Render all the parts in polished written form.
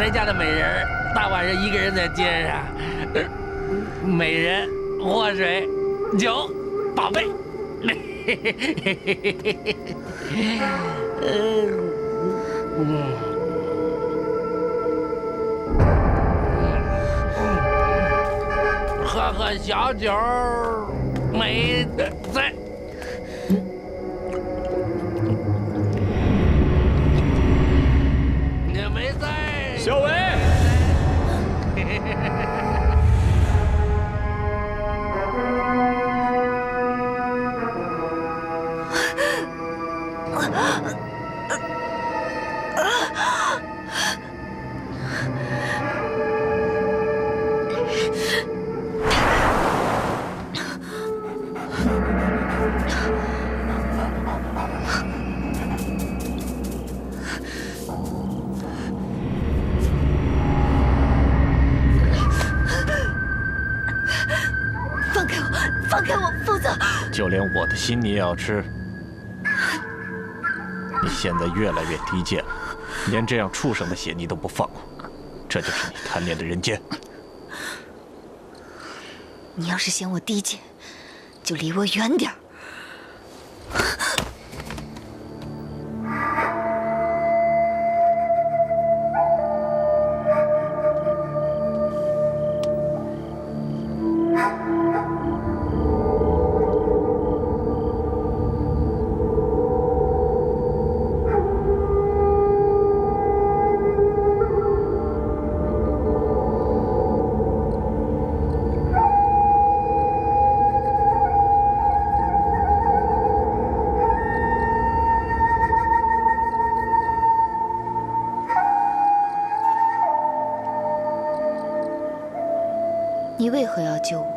谁家的美人大晚上一个人在街上？美人、祸水、酒、宝贝。喝小酒，没得罪。你没在，小伟。放开我，否则就连我的心你也要吃。你现在越来越低贱了，连这样畜生的血你都不放过，这就是你贪恋的人间。你要是嫌我低贱，就离我远点儿。你为何要救我？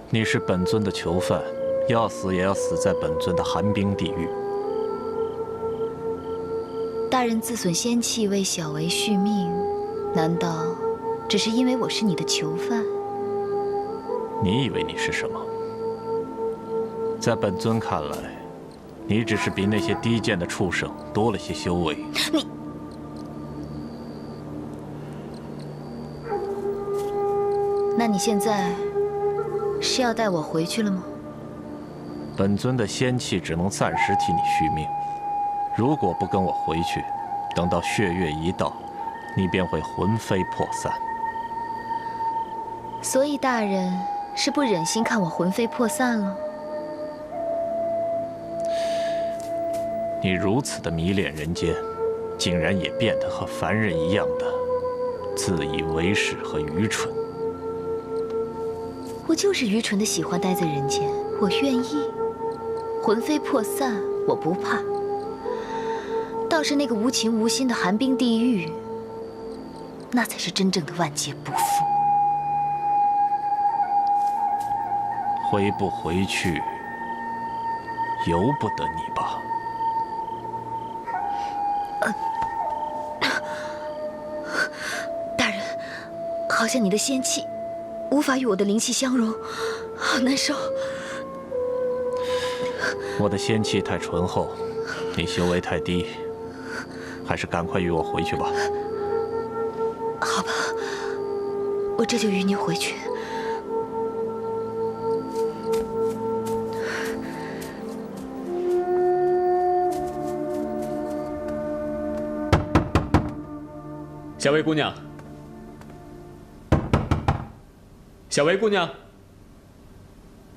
你是本尊的囚犯，要死也要死在本尊的寒冰地狱。大人自损仙气为小维续命，难道只是因为我是你的囚犯？你以为你是什么？在本尊看来，你只是比那些低贱的畜生多了些修为。你。那你现在是要带我回去了吗？本尊的仙气只能暂时替你续命，如果不跟我回去，等到血月一到，你便会魂飞魄散。所以大人是不忍心看我魂飞魄散了？你如此的迷恋人间，竟然也变得和凡人一样的自以为是和愚蠢。我就是愚蠢的喜欢待在人间，我愿意魂飞魄散，我不怕。倒是那个无情无心的寒冰地狱，那才是真正的万劫不复。回不回去，由不得你吧。大人，好像你的仙气无法与我的灵气相融，好难受。我的仙气太醇厚，你修为太低，还是赶快与我回去吧。好吧，我这就与你回去。小薇姑娘，小薇姑娘，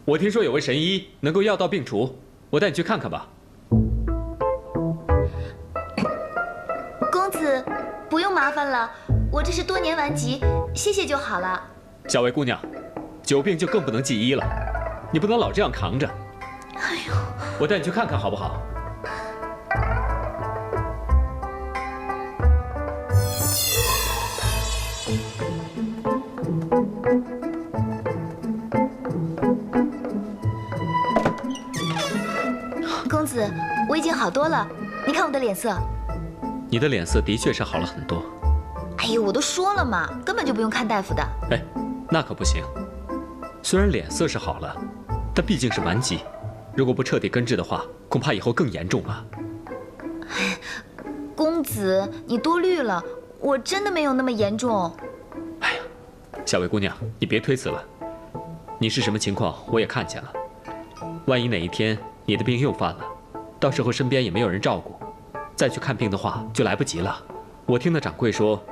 我听说有位神医能够药到病除，我带你去看看吧。公子，不用麻烦了，我这是多年顽疾，谢谢就好了。小薇姑娘，久病就更不能忌医了，你不能老这样扛着。哎呦，我带你去看看好不好？公子，我已经好多了，你看我的脸色。你的脸色的确是好了很多。哎呦，我都说了嘛，根本就不用看大夫的。哎，那可不行。虽然脸色是好了，但毕竟是顽疾，如果不彻底根治的话，恐怕以后更严重了。公子，你多虑了，我真的没有那么严重。哎呀，小薇姑娘，你别推辞了。你是什么情况，我也看见了。万一哪一天你的病又犯了，到时候身边也没有人照顾，再去看病的话就来不及了。我听那掌柜说，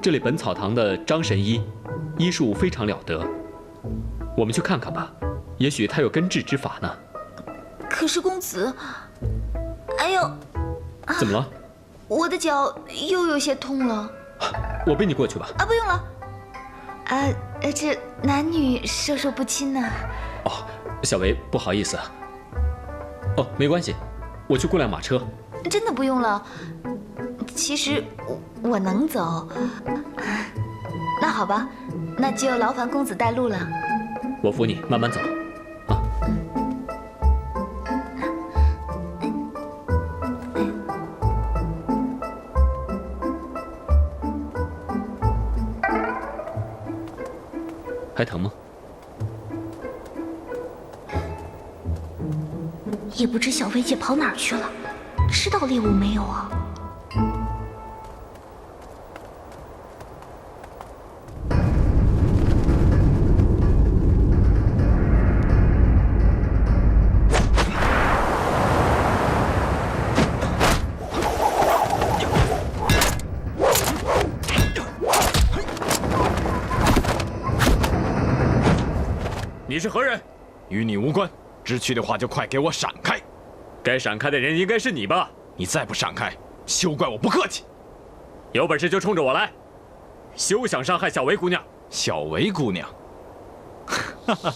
这里本草堂的张神医，医术非常了得。我们去看看吧，也许他有根治之法呢。可是公子，哎呦，怎么了？我的脚又有些痛了。我背你过去吧。啊，不用了。这男女授受不亲呢。哦，小薇，不好意思。哦，没关系，我去雇辆马车。真的不用了。其实我能走。那好吧，那就劳烦公子带路了。我扶你，慢慢走。啊。还疼吗？也不知小薇姐跑哪儿去了，吃到猎物没有啊？你是何人？与你无关，知趣的话就快给我闪开！该闪开的人应该是你吧？你再不闪开，休怪我不客气！有本事就冲着我来，休想伤害小薇姑娘！小薇姑娘，哈哈哈！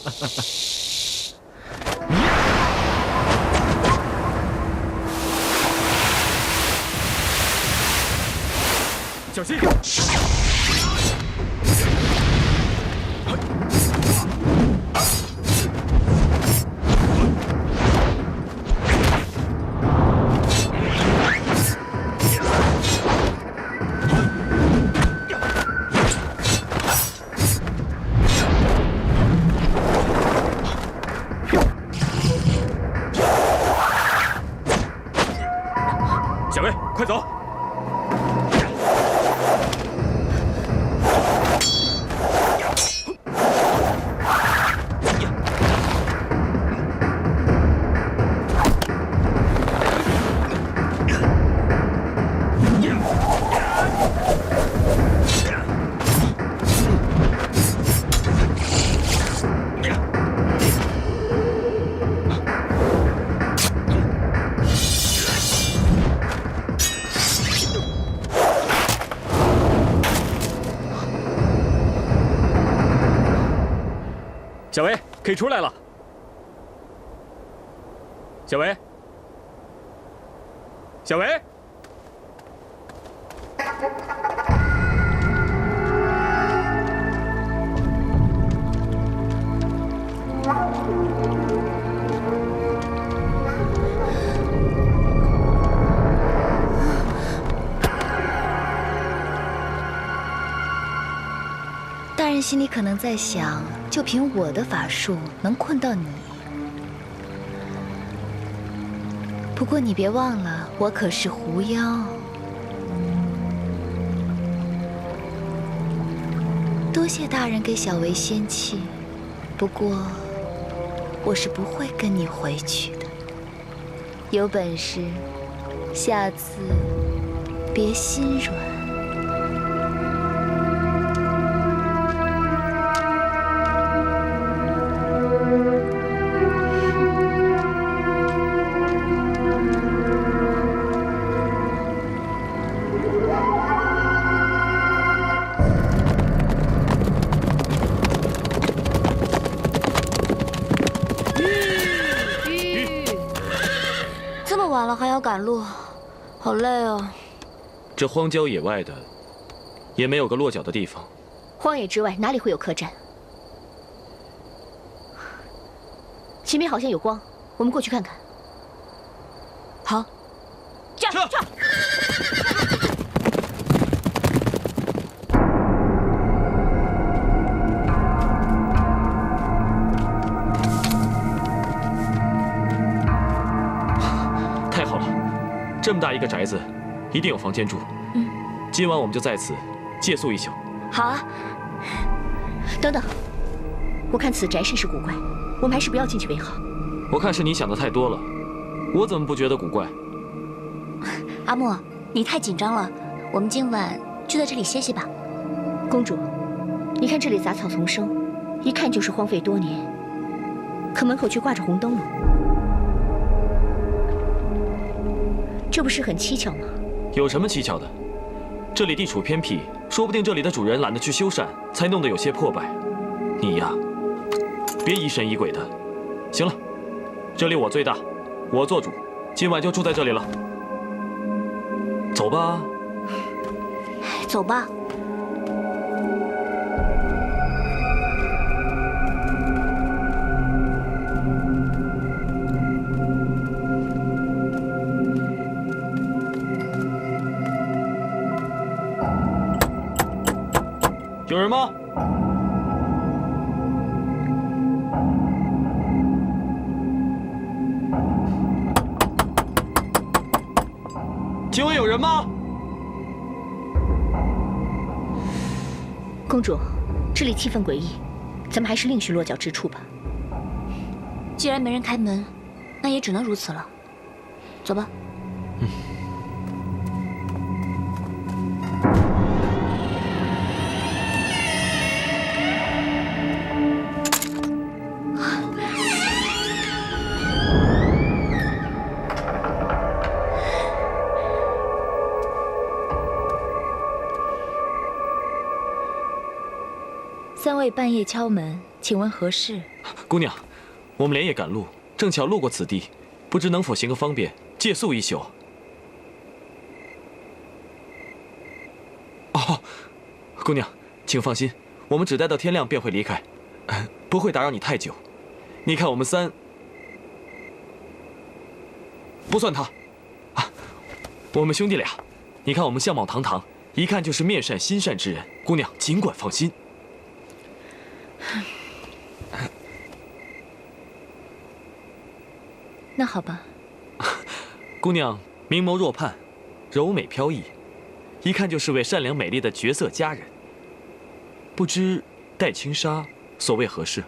小心！小薇，快走！小薇，可以出来了。小薇，小薇，大人心里可能在想，就凭我的法术能困到你。不过你别忘了，我可是狐妖。多谢大人给小薇仙气，不过我是不会跟你回去的。有本事，下次别心软。晚了还要赶路，好累啊！这荒郊野外的，也没有个落脚的地方。荒野之外哪里会有客栈？前面好像有光，我们过去看看。好，撤！太好了，这么大一个宅子，一定有房间住。今晚我们就在此借宿一宿。好啊。等等，我看此宅甚是古怪，我们还是不要进去为好。我看是你想的太多了，我怎么不觉得古怪？阿莫，你太紧张了，我们今晚就在这里歇歇吧。公主，你看这里杂草丛生，一看就是荒废多年，可门口却挂着红灯笼，这不是很蹊跷吗？有什么蹊跷的？这里地处偏僻，说不定这里的主人懒得去修缮，才弄得有些破败。你呀，别疑神疑鬼的。行了，这里我最大，我做主，今晚就住在这里了。走吧。走吧。有人吗？请问有人吗？公主，这里气氛诡异，咱们还是另寻落脚之处吧。既然没人开门，那也只能如此了。走吧。三位半夜敲门，请问何事？姑娘，我们连夜赶路，正巧路过此地，不知能否行个方便，借宿一宿。哦，姑娘，请放心，我们只待到天亮便会离开，不会打扰你太久。你看我们三，不算他，我们兄弟俩，你看我们相貌堂堂，一看就是面善心善之人。姑娘尽管放心。那好吧。姑娘明眸若盼，柔美飘逸，一看就是位善良美丽的绝色佳人。不知戴青纱所谓何事？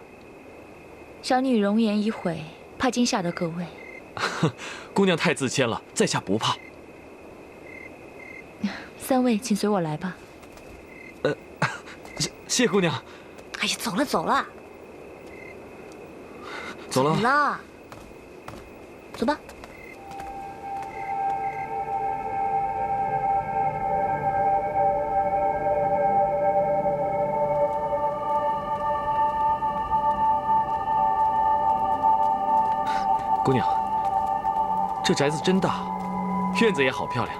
小女容颜已毁，怕惊吓到各位。姑娘太自谦了，在下不怕。三位，请随我来吧。谢姑娘。哎呀，走了走了，走了。走了，走吧。姑娘，这宅子真大，院子也好漂亮。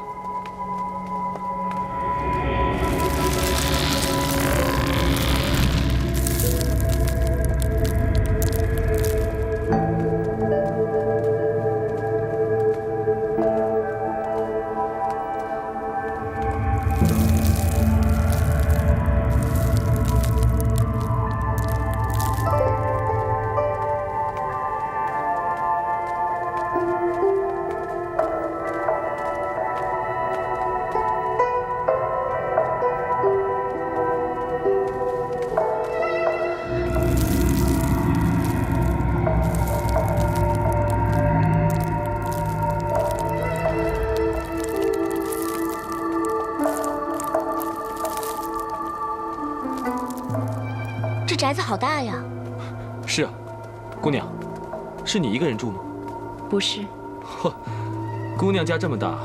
这宅子好大呀！是啊，姑娘，是你一个人住吗？不是。呵，姑娘家这么大，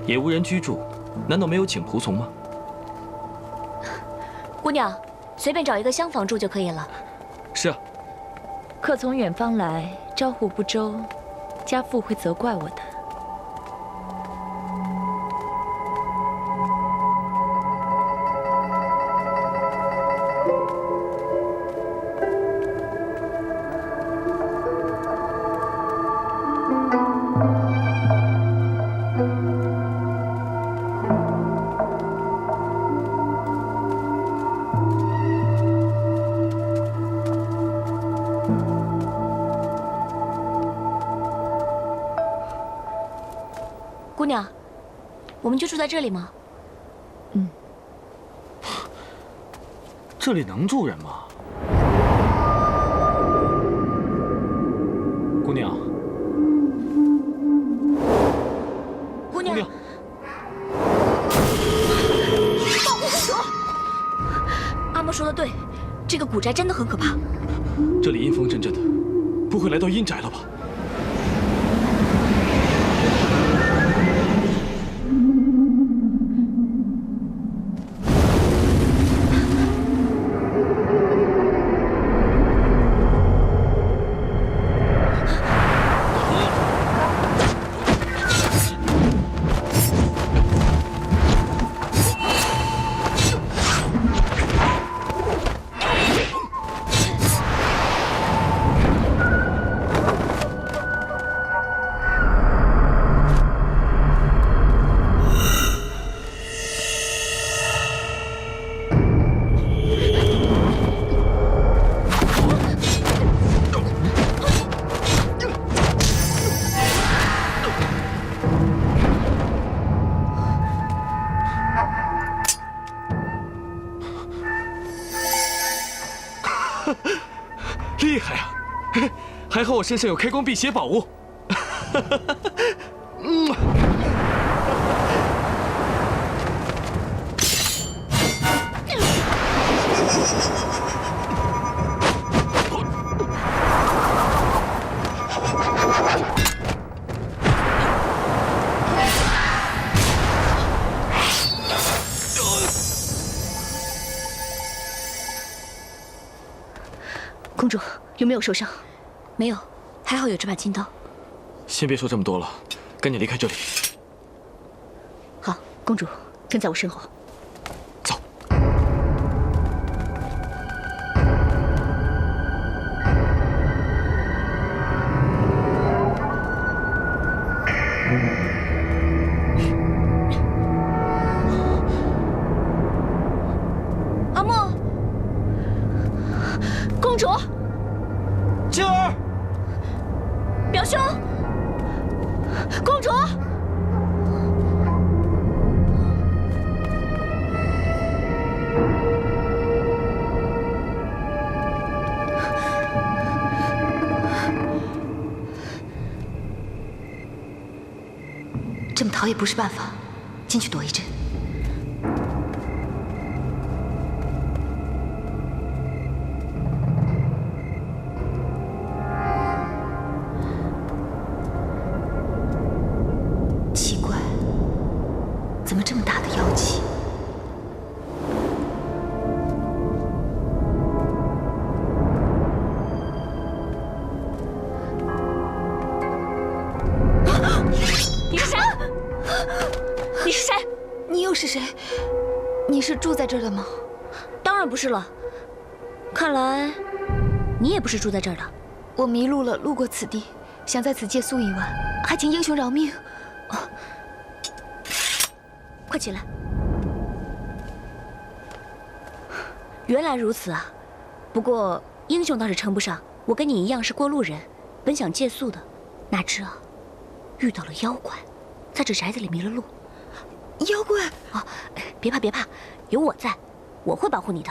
也无人居住，难道没有请仆从吗？姑娘，随便找一个厢房住就可以了。是啊。客从远方来，招呼不周，家父会责怪我的。姑娘，我们就住在这里吗？这里能住人吗？姑娘，姑娘，保护公主！阿嬷说的对，这个古宅真的很可怕。这里阴风阵阵的，不会来到阴宅了吧？厉害啊！还好我身上有开光辟邪宝物。公主有没有受伤？没有，还好有这把金刀。先别说这么多了，赶紧离开这里。好，公主跟在我身后。走。阿莫，公主，静儿，表兄，公主。这么逃也不是办法，进去躲一阵。奇怪，怎么这么大的妖气？你是谁？你是谁？你又是谁？你是住在这儿的吗？当然不是了。看来你也不是住在这儿的。我迷路了，路过此地，想在此借宿一晚，还请英雄饶命。快起来！原来如此啊，不过英雄倒是称不上，我跟你一样是过路人，本想借宿的，哪知啊，遇到了妖怪，在这宅子里迷了路。妖怪啊！别怕别怕，有我在，我会保护你的。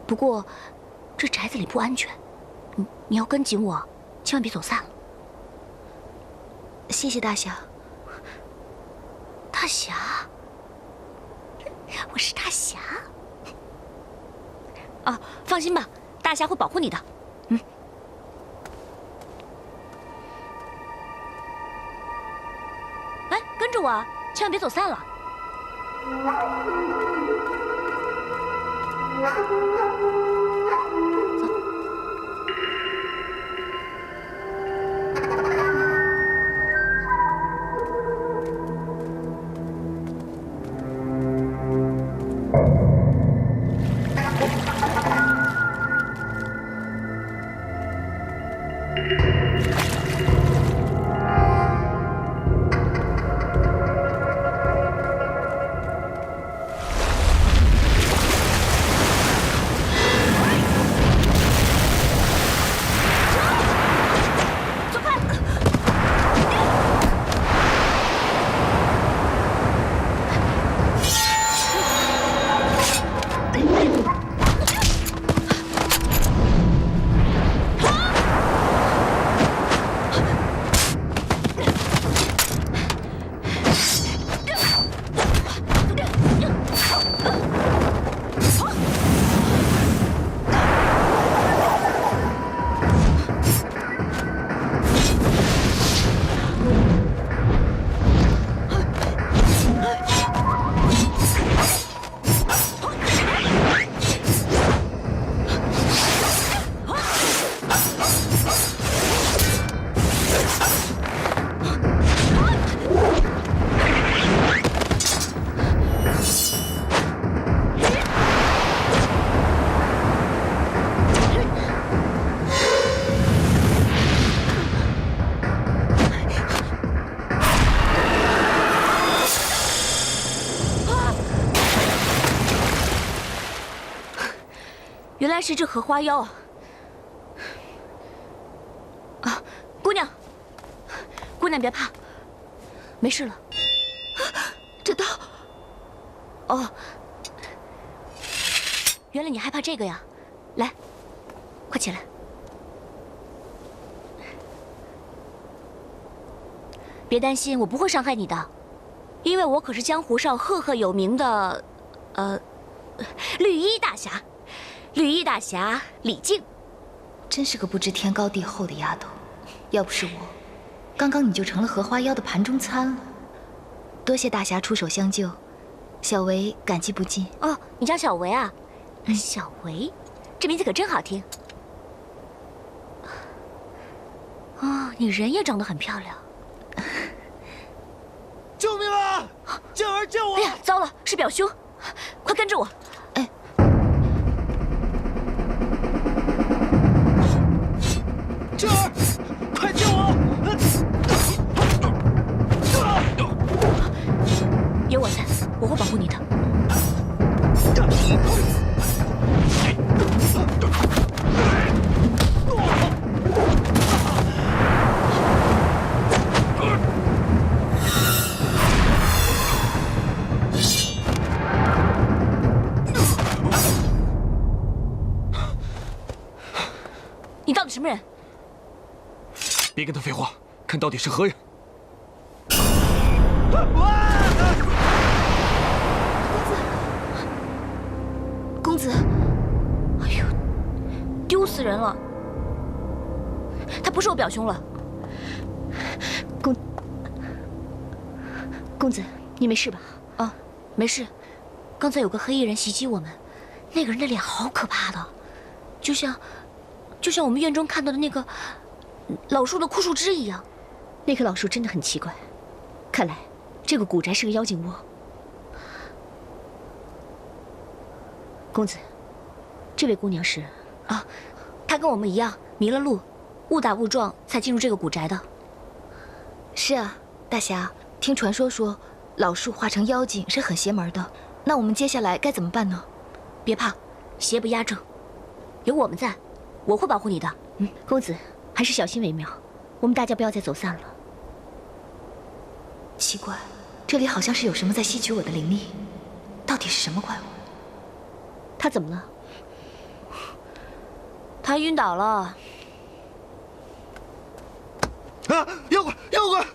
不过这宅子里不安全，你要跟紧我，千万别走散了。谢谢大侠。大侠，我是大侠。啊，放心吧，大侠会保护你的。哎，跟着我啊，千万别走散了。来是只荷花妖啊！啊，姑娘，姑娘别怕，没事了。这刀……哦，原来你害怕这个呀！来，快起来。别担心，我不会伤害你的，因为我可是江湖上赫赫有名的，绿衣大侠，绿衣大侠李靖。真是个不知天高地厚的丫头，要不是我，刚刚你就成了荷花妖的盘中餐了。多谢大侠出手相救，小维感激不尽。哦，你叫小维啊？小维，这名字可真好听。哦，你人也长得很漂亮。救命啊！静儿救我！哎呀，糟了，是表兄，快跟着我！哎，静儿，快救我！有我在，我会保护你的。你到底什么人？别跟他废话，看到底是何人。公子，哎呦，丢死人了！他不是我表兄了。公子，你没事吧？啊，没事。刚才有个黑衣人袭击我们，那个人的脸好可怕的，就像我们院中看到的那个老树的枯树枝一样。那棵老树真的很奇怪，看来这个古宅是个妖精窝。公子，这位姑娘是？啊，她跟我们一样迷了路，误打误撞才进入这个古宅的。是啊，大侠，听传说老树化成妖精是很邪门的，那我们接下来该怎么办呢？别怕，邪不压正，有我们在，我会保护你的。公子还是小心为妙。我们大家不要再走散了。奇怪，这里好像是有什么在吸取我的灵力，到底是什么怪物？他怎么了？他晕倒了。啊！妖怪！妖怪！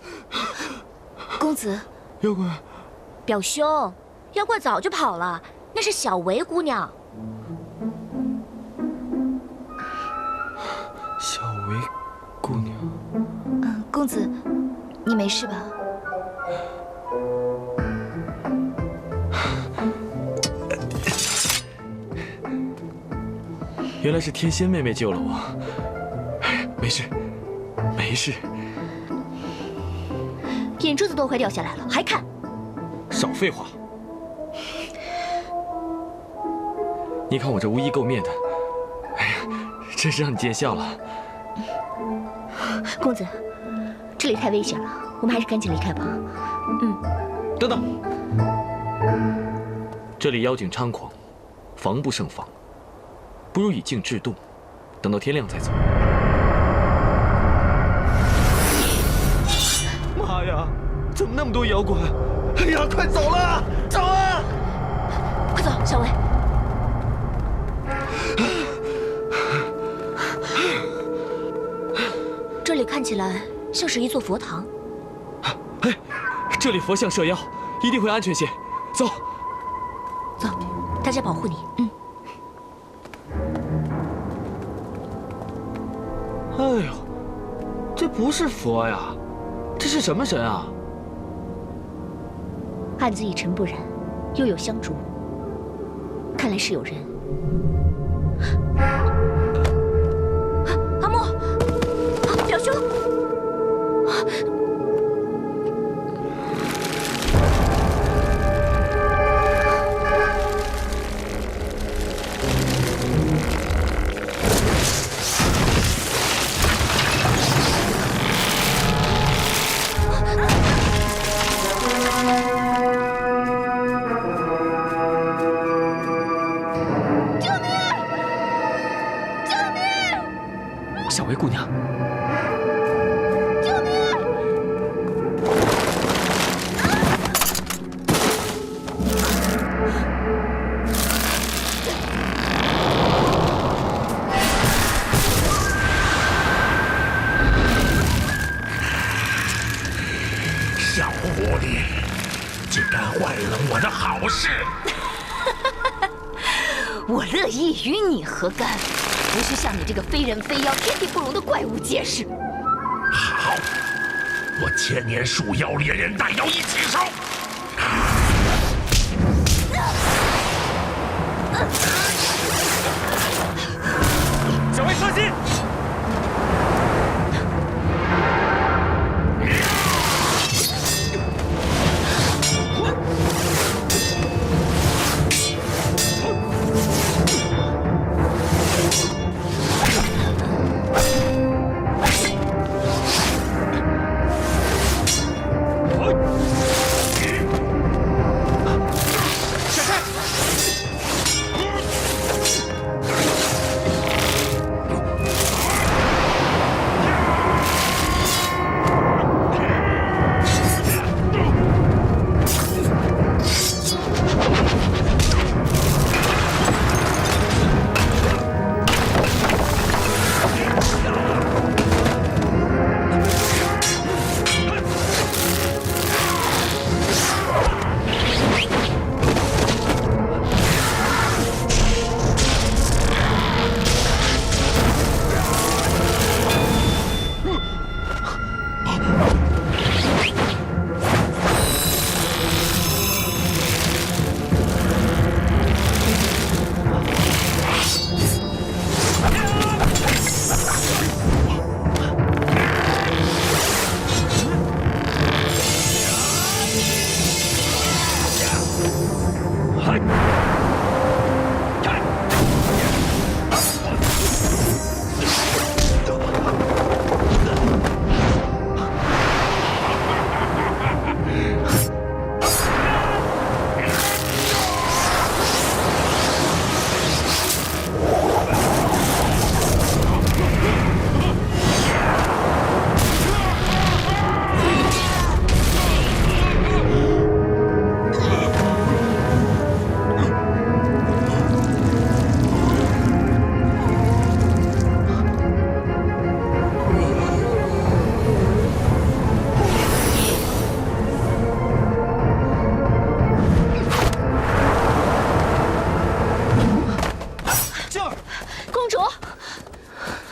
公子，妖怪！表兄，妖怪早就跑了，那是小维姑娘。小维姑娘。公子，你没事吧？原来是天仙妹妹救了我。没事，没事。眼珠子都快掉下来了，还看？少废话！你看我这无衣垢面的，哎呀，真是让你见笑了。公子，这里太危险了，我们还是赶紧离开吧。等等，这里妖精猖狂，防不胜防，不如以静制动，等到天亮再走。妈呀，怎么那么多妖怪？哎呀，快走了，走啊！快走，小维。这里看起来像是一座佛堂。哎，这里佛像摄妖，一定会安全些。走，走，大家保护你。哎呦，这不是佛呀，这是什么神啊？案子一尘不染，又有香烛，看来是有人。阿莫，表兄。姑娘。 小狐狸，竟然坏了我的好事！我乐意与你何干？不是向你这个非人非妖、天地不容的怪物解释。好，我千年树妖猎人大妖一起烧！小薇射击！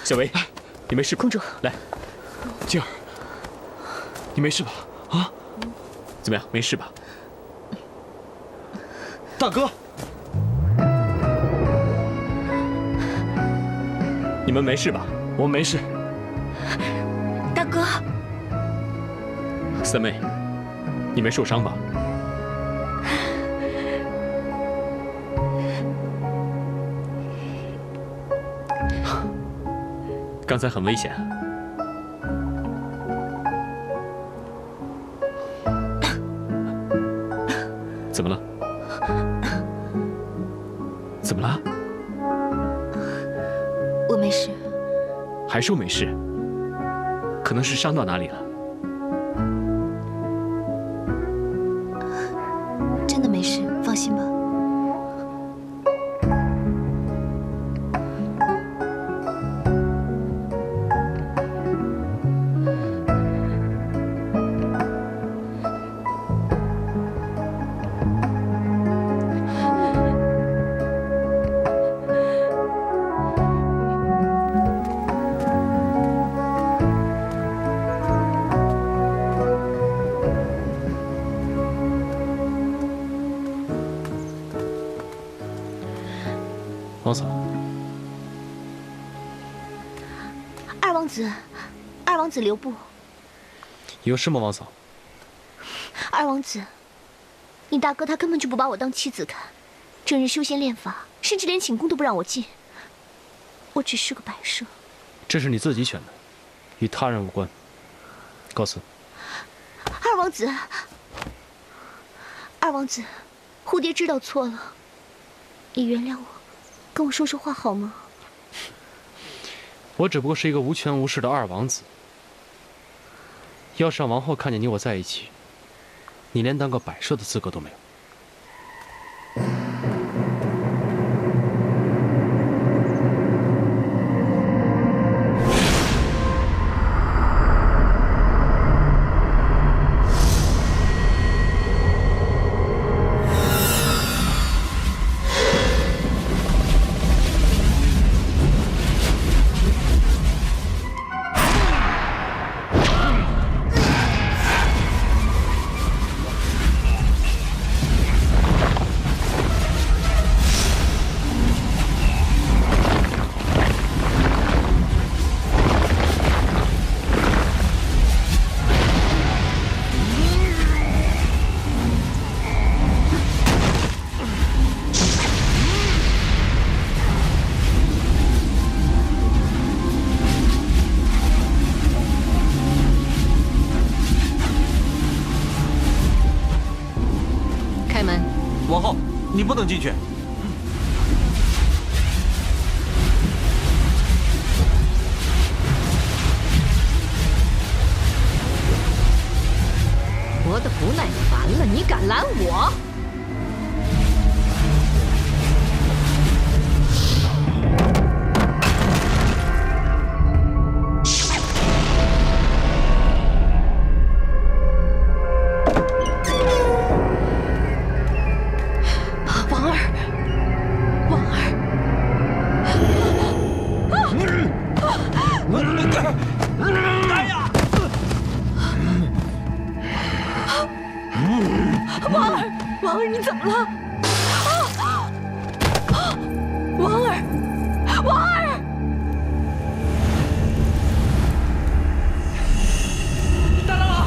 小薇，你没事吧？公主，来，静儿，你没事吧？啊？怎么样？没事吧？大哥，你们没事吧？我没事。大哥，三妹，你没受伤吧？刚才很危险。怎么了？怎么了？我没事。还说没事？可能是伤到哪里了。真的没事，放心吧。 王嫂，二王子，二王子留步。有事吗，王嫂？二王子，你大哥他根本就不把我当妻子看，整日修仙练法，甚至连寝宫都不让我进。我只是个摆设。这是你自己选的，与他人无关。告辞。二王子，二王子，蝴蝶知道错了，你原谅我，跟我说说话好吗？我只不过是一个无权无势的二王子。要是让王后看见你我在一起，你连当个摆设的资格都没有。王后，你不能进去。活得不耐烦了，你敢拦我？王儿，你怎么了？王儿，王儿！大长老，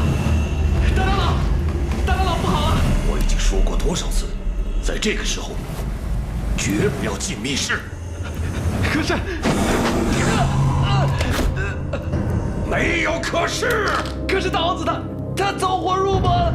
大长老，大长老不好啊！我已经说过多少次，在这个时候，绝不要进密室。可是，没有可是。可是大王子他走火入魔了。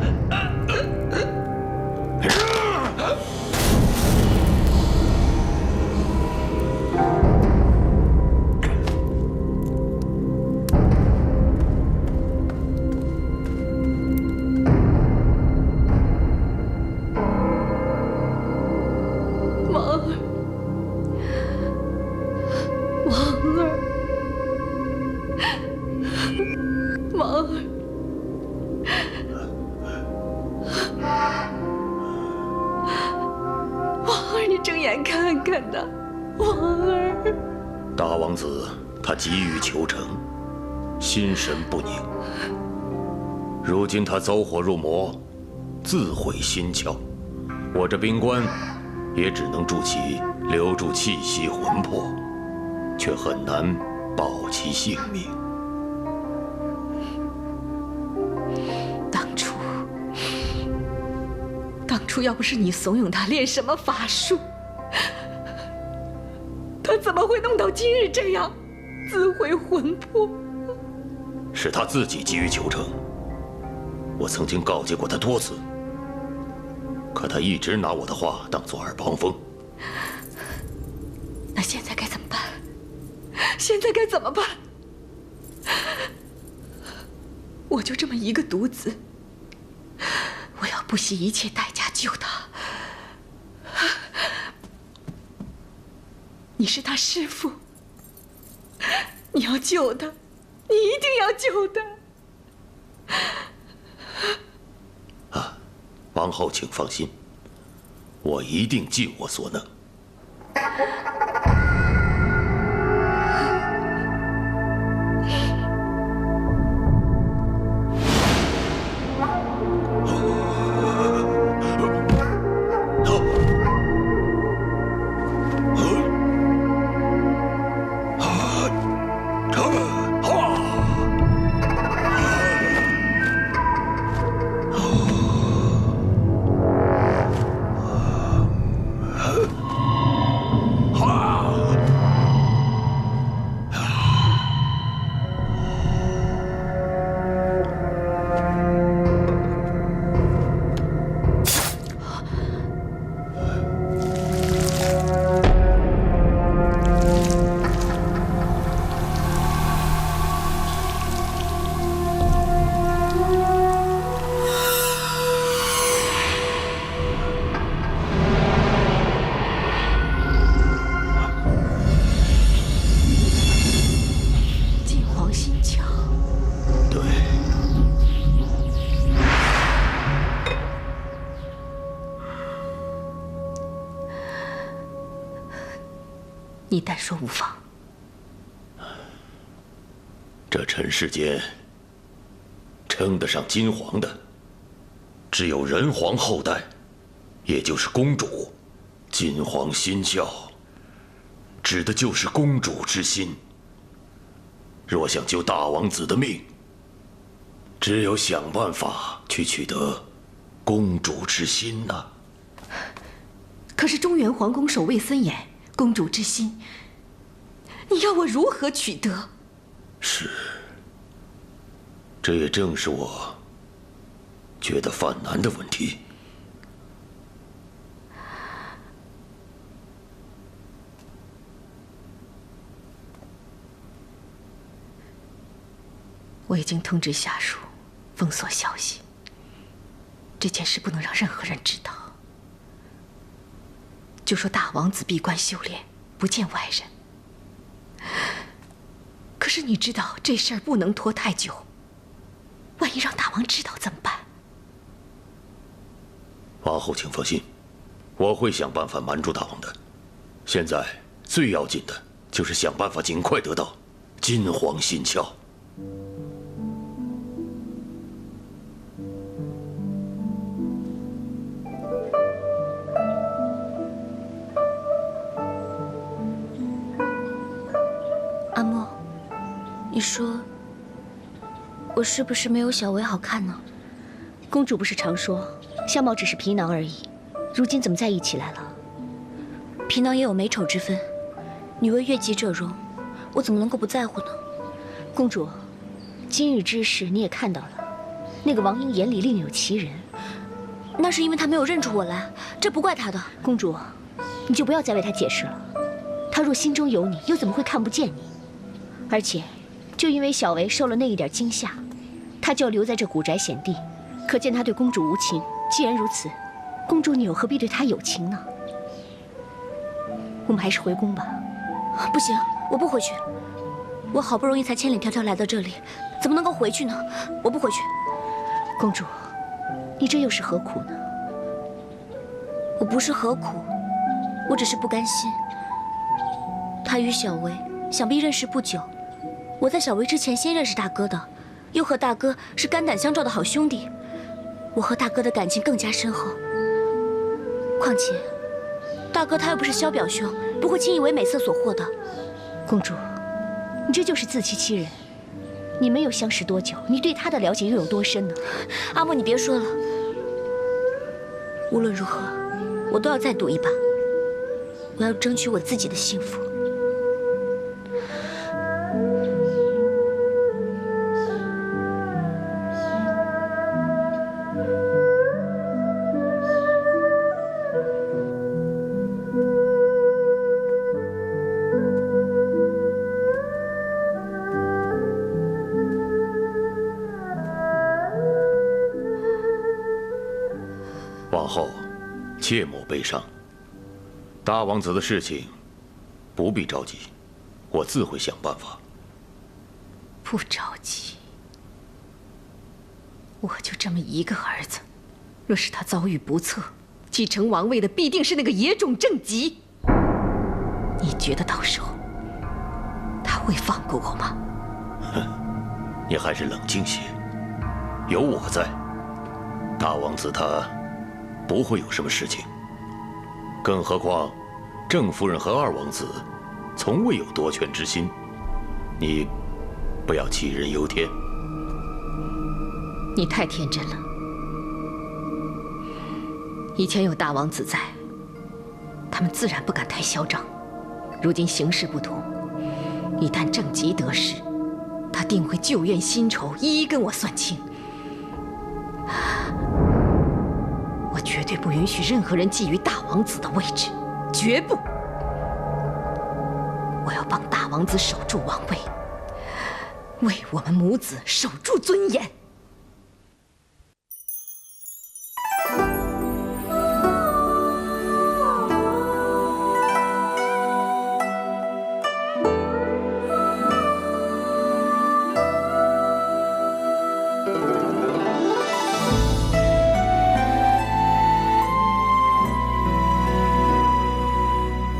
大王子他急于求成，心神不宁。如今他走火入魔，自毁心窍，我这冰棺也只能助其留住气息魂魄，却很难保其性命。当初要不是你怂恿他练什么法术，他怎么会弄到今日这样，自毁魂魄？是他自己急于求成，我曾经告诫过他多次，可他一直拿我的话当作耳旁风。那现在该怎么办？现在该怎么办？我就这么一个独子，我要不惜一切代价救他。你是他师父，你要救他，你一定要救他。啊，王后请放心，我一定尽我所能。你但说无妨。这尘世间，称得上金皇的，只有人皇后代，也就是公主。金皇心窍，指的就是公主之心。若想救大王子的命，只有想办法去取得公主之心呐。可是中原皇宫守卫森严，公主之心，你要我如何取得？是，这也正是我觉得犯难的问题。我已经通知下属，封锁消息。这件事不能让任何人知道。就说大王子闭关修炼，不见外人。可是你知道这事儿不能拖太久，万一让大王知道怎么办？王后，请放心，我会想办法瞒住大王的。现在最要紧的就是想办法尽快得到金皇心窍。阿莫，你说我是不是没有小薇好看呢？公主不是常说相貌只是皮囊而已，如今怎么在一起来了？皮囊也有美丑之分，女为悦己者容，我怎么能够不在乎呢？公主，今日之事你也看到了，那个王英眼里另有其人，那是因为他没有认出我来，这不怪他的。公主，你就不要再为他解释了，他若心中有你，又怎么会看不见你？而且，就因为小维受了那一点惊吓，他就要留在这古宅险地，可见他对公主无情。既然如此，公主你又何必对他有情呢？我们还是回宫吧。不行，我不回去。我好不容易才千里迢迢来到这里，怎么能够回去呢？我不回去。公主，你这又是何苦呢？我不是何苦，我只是不甘心。他与小维想必认识不久。我在小维之前先认识大哥的，又和大哥是肝胆相照的好兄弟，我和大哥的感情更加深厚。况且，大哥他又不是萧表兄，不会轻易为美色所惑的。公主，你这就是自欺欺人。你们又相识多久？你对他的了解又有多深呢？阿莫，你别说了。无论如何，我都要再赌一把。我要争取我自己的幸福。王后，切莫悲伤。大王子的事情不必着急，我自会想办法。不着急，我就这么一个儿子，若是他遭遇不测，继承王位的必定是那个野种正吉。你觉得到时候他会放过我吗？哼，你还是冷静些，有我在，大王子他不会有什么事情。更何况，郑夫人和二王子从未有夺权之心，你不要杞人忧天。你太天真了。以前有大王子在，他们自然不敢太嚣张。如今形势不同，一旦郑吉得势，他定会旧怨新仇一一跟我算清。我绝对不允许任何人觊觎大王子的位置，绝不！我要帮大王子守住王位，为我们母子守住尊严。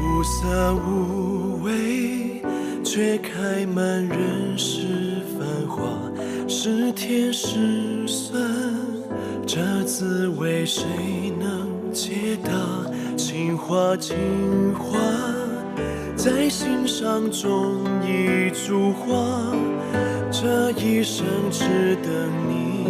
无色无味这滋味谁能解答？情话情话，在心上种一株花，这一生只等你。